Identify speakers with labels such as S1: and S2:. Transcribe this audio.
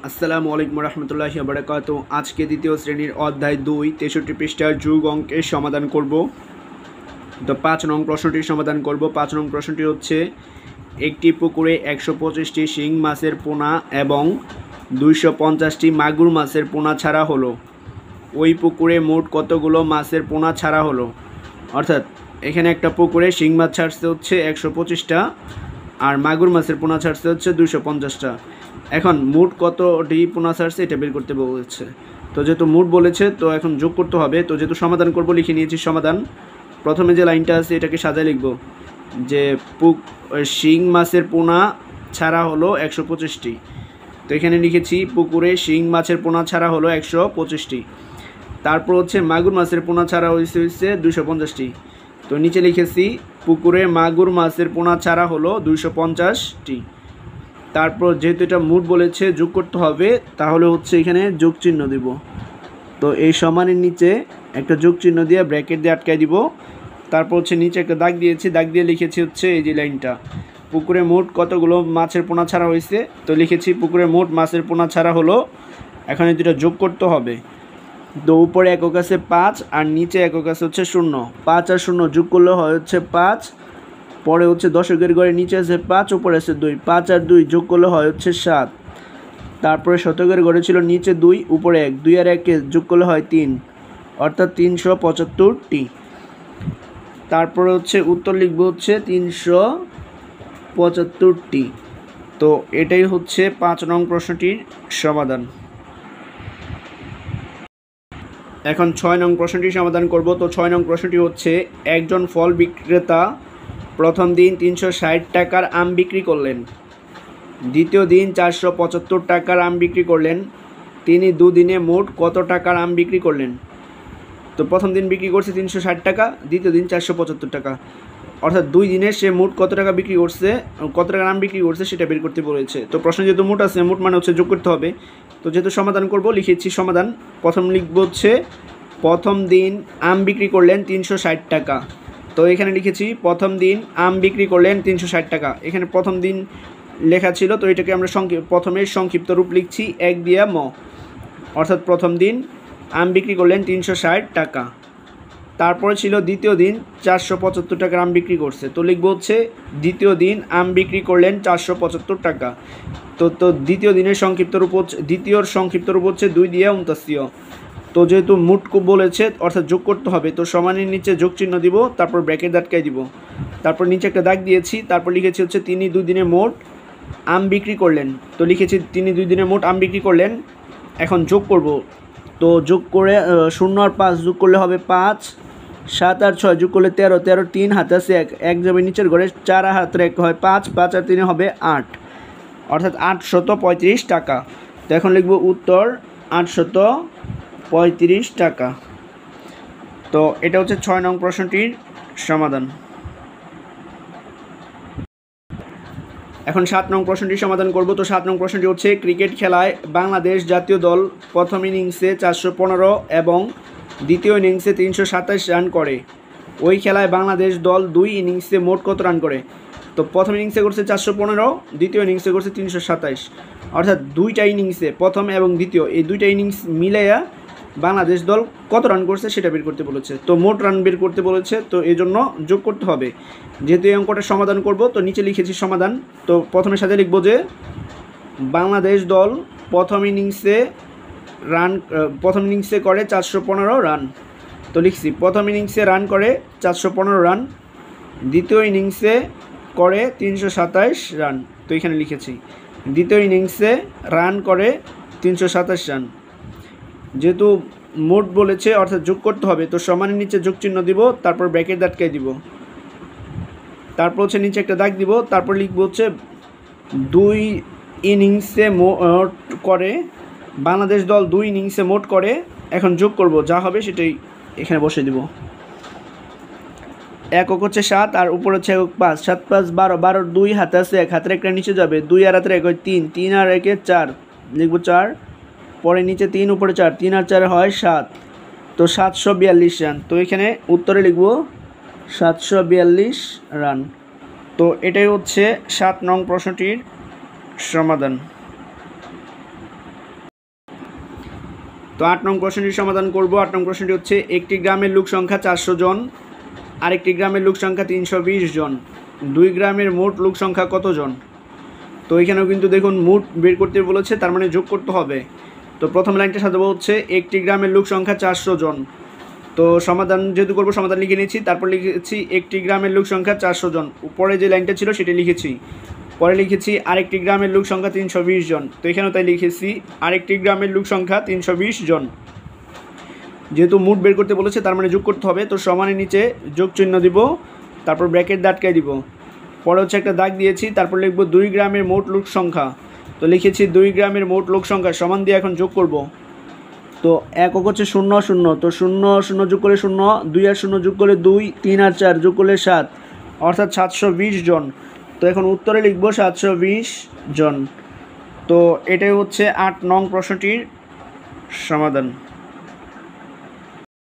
S1: আসসালামু আলাইকুম রহমতুল্লাহি ওয়া বারাকাতুহু। আজকে দ্বিতীয় শ্রেণীর অধ্যায় 2 63 পৃষ্ঠার যোগ অঙ্কের সমাধান করব। তো 5 নং প্রশ্নটির সমাধান করব। 5 নং প্রশ্নটি হচ্ছে, একটি পুকুরে 125টি শিং মাছের পোনা এবং 250টি মাগুর মাছের পোনা ছাড়া হলো। ওই পুকুরে মোট কতগুলো মাছের পোনা ছাড়া হলো? অর্থাৎ এখানে একটা পুকুরে শিং মাছ ছাড়ছে হচ্ছে 125টা আর মাগুর মাছের পোনা ছাড়ছে হচ্ছে 250টা। এখন মোট কতটি পোনা ছাড়ছে এটা বের করতে বলেছে। তো যেহেতু মোট বলেছে তো এখন যোগ করতে হবে। তো যেহেতু সমাধান করব লিখে নিয়েছি সমাধান। প্রথমে যে লাইনটা আছে এটাকে সাজায় লিখব যে শিং মাছের পোনা ছাড়া হলো 125টি। তো এখানে লিখেছি পুকুরে শিং মাছের পোনা ছাড়া হলো 125টি। তারপর হচ্ছে মাগুর মাছের পোনা ছাড়া হচ্ছে 250টি। তো নিচে লিখেছি পুকুরে মাগুর মাছের পোনা ছাড়া হলো 250টি। তারপর যেহেতু এটা মোট বলেছে যোগ করতে হবে, তাহলে হচ্ছে এখানে যোগ চিহ্ন দিব। তো এই সমানের নিচে একটা যোগ চিহ্ন দিয়ে ব্র্যাকেট দিয়ে আটকাই দিব। তারপর হচ্ছে নিচে একটা দাগ দিয়েছি, দাগ দিয়ে লিখেছি হচ্ছে এই যে লাইনটা, পুকুরে মোট কতগুলো মাছের পোনা ছাড়া হয়েছে। তো লিখেছি পুকুরে মোট মাছের পোনা ছাড়া হলো। এখন এই দুটো যোগ করতে হবে। তো উপরে একক আছে 5 আর নিচে একক আছে হচ্ছে 0। 5 আর 0 যোগ করলে হয় হচ্ছে 5। পরে হচ্ছে দশকের ঘরে নিচে আছে 5, উপরে আছে 2। 5 আর 2 যোগ করলে হয় হচ্ছে 7। তারপরে শতকের ঘরে ছিল নিচে 2, উপরে 1। 2 আর 1 যোগ করলে হয় 3, অর্থাৎ 375টি। তারপরে হচ্ছে উত্তর লিখব হচ্ছে 375টি। তো এটাই হচ্ছে 5 নং প্রশ্নটির সমাধান। এখন 6 নং প্রশ্নটি সমাধান করব। তো 6 নং প্রশ্নটি হচ্ছে, একজন ফল বিক্রেতা প্রথম দিন 360 টাকার আম বিক্রি করলেন, দ্বিতীয় দিন 475 টাকার আম বিক্রি করলেন। তিনি দুদিনে মোট কত টাকার আম বিক্রি করলেন? তো প্রথম দিন বিক্রি করছে 360 টাকা, দ্বিতীয় দিন 475 টাকা, অর্থাৎ 2 দিনে সে মোট কত টাকা বিক্রি করছে, কত টাকার আম বিক্রি করছে সেটা বের করতে বলেছে। তো প্রশ্ন যেহেতু মোট আছে, মোট মানে হচ্ছে যোগ করতে হবে। তো যেহেতু সমাধান করব লিখেছি সমাধান। প্রথম লিখব হচ্ছে প্রথম দিন আম বিক্রি করলেন 360 টাকা। তো এখানে লিখেছি প্রথম দিন আম বিক্রি করলেন 360 টাকা। এখানে প্রথম দিন লেখা ছিল, তো এটাকে আমরা প্রথমে সংক্ষিপ্ত রূপ লিখছি 1 দিয়া ম, অর্থাৎ প্রথম দিন আম বিক্রি করলেন 360 টাকা। তারপরে ছিল দ্বিতীয় দিন 475 টাকার আম বিক্রি করছে। তো লিখব হচ্ছে দ্বিতীয় দিন আম বিক্রি করলেন 475 টাকা। তো দ্বিতীয় দিনের সংক্ষিপ্ত রূপ হচ্ছে, দ্বিতীয়র সংক্ষিপ্ত রূপ হচ্ছে 2 দিয়ে 29। তো যেহেতু মোট বলেছে অর্থাৎ যোগ করতে হবে, তো সমানের নিচে যোগ চিহ্ন দিব, তারপর ব্র্যাকেট আটকাই দিব। তারপর নিচে একটা দাগ দিয়েছি, তারপর লিখেছি হচ্ছে তিনি 2 দিনে মোট আম বিক্রি করলেন। তো লিখেছি তিনি 2 দিনে মোট আম বিক্রি করলেন। এখন যোগ করব। তো যোগ করে 0 আর 5 যোগ করলে হবে 5, 7 আর 6 যোগ করলে 13, 13 3 হাতে আছে 1 যাবে নিচের ঘরে, 4 আর হাতের 1 হয় 5, 5 আর 3 হবে 8, অর্থাৎ 835 টাকা। তো এখন লিখব উত্তর 835 টাকা। তো এটা হচ্ছে 6 নং প্রশ্নটির সমাধান। এখন 7 নং প্রশ্নটির সমাধান করব। তো 7 নং প্রশ্নটি হচ্ছে, ক্রিকেট খেলায় বাংলাদেশ জাতীয় দল প্রথম ইনিংসে 415 এবং দ্বিতীয় ইনিংসে 327 রান করে। ওই খেলায় বাংলাদেশ দল 2 ইনিংসে মোট কত রান করে? তো প্রথম ইনিংসে করছে 415, দ্বিতীয় ইনিংসে করছে 327, অর্থাৎ 2টা ইনিংসে, প্রথম এবং দ্বিতীয়, এই 2টা ইনিংস মিলাইয়া বাংলাদেশ দল কত রান করছে সেটা বের করতে বলেছে। তো মোট রান বের করতে বলেছে, তো এই জন্য যোগ করতে হবে। যেহেতু এই অঙ্কটা সমাধান করব, তো নিচে লিখেছি সমাধান। তো প্রথমে সাথে লিখব যে বাংলাদেশ দল প্রথম ইনিংসে করে 415 রান। তো লিখছি প্রথম ইনিংসে রান করে 415 রান, দ্বিতীয় ইনিংসে করে 327 রান। তো এখানে লিখেছি দ্বিতীয় ইনিংসে রান করে 327 রান। যেহেতু মোট বলেছে অর্থাৎ যোগ করতে হবে, তো সমানের নিচে যোগ চিহ্ন দিব, তারপর ব্র্যাকেট আটকাই দিব। তারপর হচ্ছে নিচে একটা দাগ দিব, তারপর লিখব হচ্ছে 2 ইনিংসে মোট করে, বাংলাদেশ দল 2 ইনিংসে মোট করে। এখন যোগ করব, যা হবে সেটাই এখানে বসে দিব। একক হচ্ছে 7 আর উপর হচ্ছে একক 5, 7 5 12, 12 2 হাতে আছে 1, হাতের একটা নিচে যাবে, 2 আর হাতের 1 হয় 3, 3 আর 1 4, লিখব 4, পরে নিচে 3 উপরে 4, 3 আর 4 হয় 7, তো 742 রান। তো এখানে উত্তরে লিখব 742 রান। তো এটাই হচ্ছে 7 নং প্রশ্নটির সমাধান। তো 8 নং প্রশ্নটির সমাধান করব। 8 নং প্রশ্নটি হচ্ছে একটি গ্রামের লোক সংখ্যা 400 জন, আরেকটি গ্রামের লোক সংখ্যা 320 জন, 2 গ্রামের মোট লোক সংখ্যা কতজন? তো এখানেও কিন্তু দেখুন মোট বের করতে বলেছে, তার মানে যোগ করতে হবে। তো প্রথম লাইনটা সাজাবো হচ্ছে একটি গ্রামের লোক সংখ্যা 400 জন। তো সমাধান যেহেতু করবো সমাধান লিখে নিয়েছি, তারপর লিখেছি একটি গ্রামের লোক সংখ্যা 400 জন, উপরে যে লাইনটা ছিল সেটা লিখেছি। পরে লিখেছি আরেকটি গ্রামের লোক সংখ্যা 320 জন। তো এখানেও তাই লিখেছি আরেকটি গ্রামের লোক সংখ্যা 320 জন। যেহেতু মোট বের করতে বলেছে তার মানে যোগ করতে হবে, তো সমানের নিচে যোগ চিহ্ন দিব, তারপর ব্র্যাকেট আটকাই দিব। পরে হচ্ছে একটা দাগ দিয়েছি, তারপর লিখব 2 গ্রামের মোট লোক সংখ্যা। তো লিখেছি 2 গ্রামের মোট লোক সংখ্যা সমান দিয়ে এখন যোগ করব। তো একক হচ্ছে 0 0, তো 0 0 যোগ করলে 0, 2 আর 0 যোগ করলে 2, 3 আর 4 যোগ করলে 7, অর্থাৎ 720 জন। তো এখন উত্তরে লিখব 720 জন। তো এটাই হচ্ছে 8 নং প্রশ্নটির সমাধান।